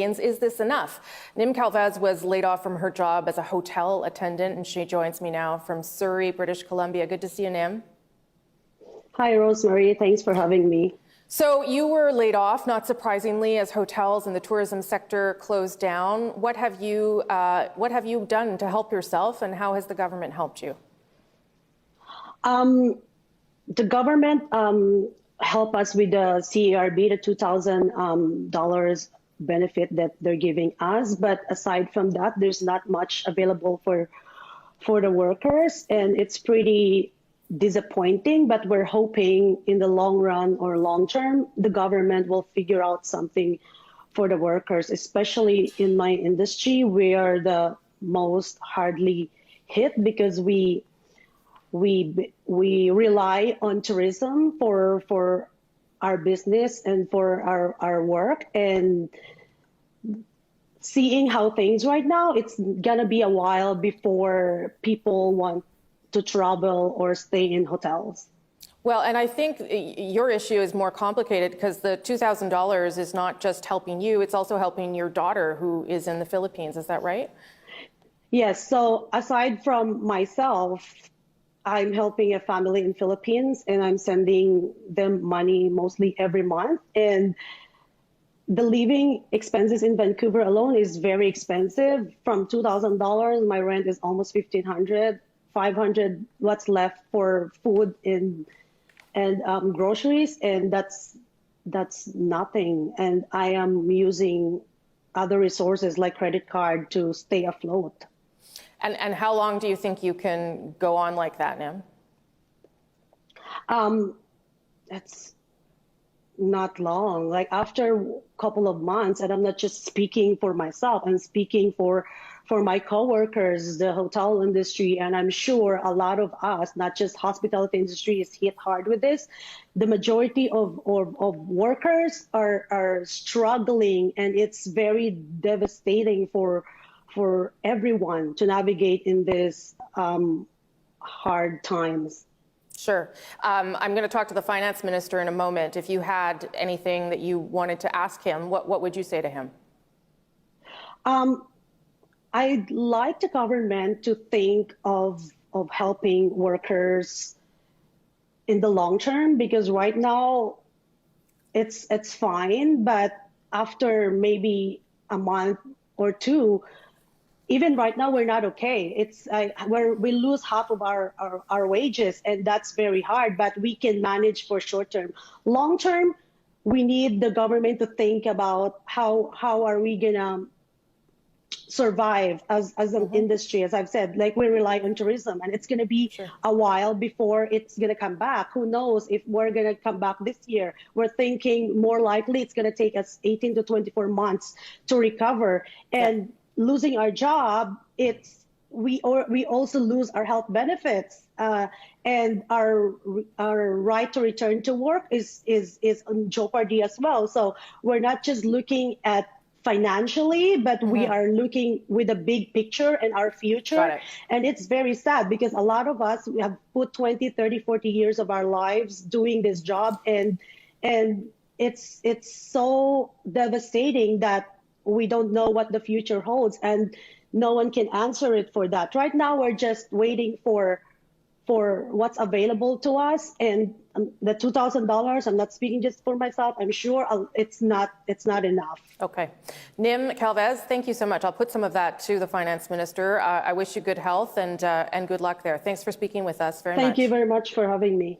Is this enough? Nim Calvez was laid off from her job as a hotel attendant, and she joins me now from Surrey, British Columbia. Good to see you, Nim. Hi, Rosemary. Thanks for having me. So you were laid off, not surprisingly, as hotels and the tourism sector closed down. What have you done to help yourself, and how has the government helped you? The government helped us with the CERB, the $2,000 benefit that they're giving us. But aside from that, there's not much available for the workers, and it's pretty disappointing. But we're hoping in the long run or long term, the government will figure out something for the workers, especially in my industry. We are the most hardly hit because we rely on tourism for our business and for our work. And seeing how things right now, it's gonna be a while before people want to travel or stay in hotels. Well, and I think your issue is more complicated because the $2,000 is not just helping you, it's also helping your daughter who is in the Philippines. Is that right? Yes. So aside from myself, I'm helping a family in Philippines, and I'm sending them money mostly every month. And the living expenses in Vancouver alone is very expensive. From $2,000, my rent is almost $1,500, $500. What's left for food and groceries, and that's nothing. And I am using other resources like credit card to stay afloat. And how long do you think you can go on like that, Nim? That's not long. Like after a couple of months, and I'm not just speaking for myself, I'm speaking for my coworkers, the hotel industry, and I'm sure a lot of us, not just hospitality industry, is hit hard with this. The majority of workers are struggling, and it's very devastating for everyone to navigate in this hard times. Sure. I'm going to talk to the finance minister in a moment. If you had anything that you wanted to ask him, what would you say to him? I'd like the government to think of helping workers in the long term, because right now it's fine, but after maybe a month or two, even right now, we're not okay. It's we lose half of our wages, and that's very hard, but we can manage for short term. Long term, we need the government to think about how are we gonna survive as an industry. As I've said, like, we rely on tourism, and it's gonna be a while before it's gonna come back. Who knows if we're gonna come back this year? We're thinking more likely it's gonna take us 18 to 24 months to recover. And losing our job, we also lose our health benefits, and our right to return to work is in jeopardy as well. So we're not just looking at financially, but we are looking with a big picture and our future. And it's very sad because a lot of us, we have put 20, 30, 40 years of our lives doing this job, and it's so devastating that we don't know what the future holds, and no one can answer it for that. Right now, we're just waiting for what's available to us. And the $2,000, I'm not speaking just for myself, I'm sure it's not enough. Okay. Nim Calvez, thank you so much. I'll put some of that to the finance minister. I wish you good health and good luck there. Thanks for speaking with us very much. Thank you very much for having me.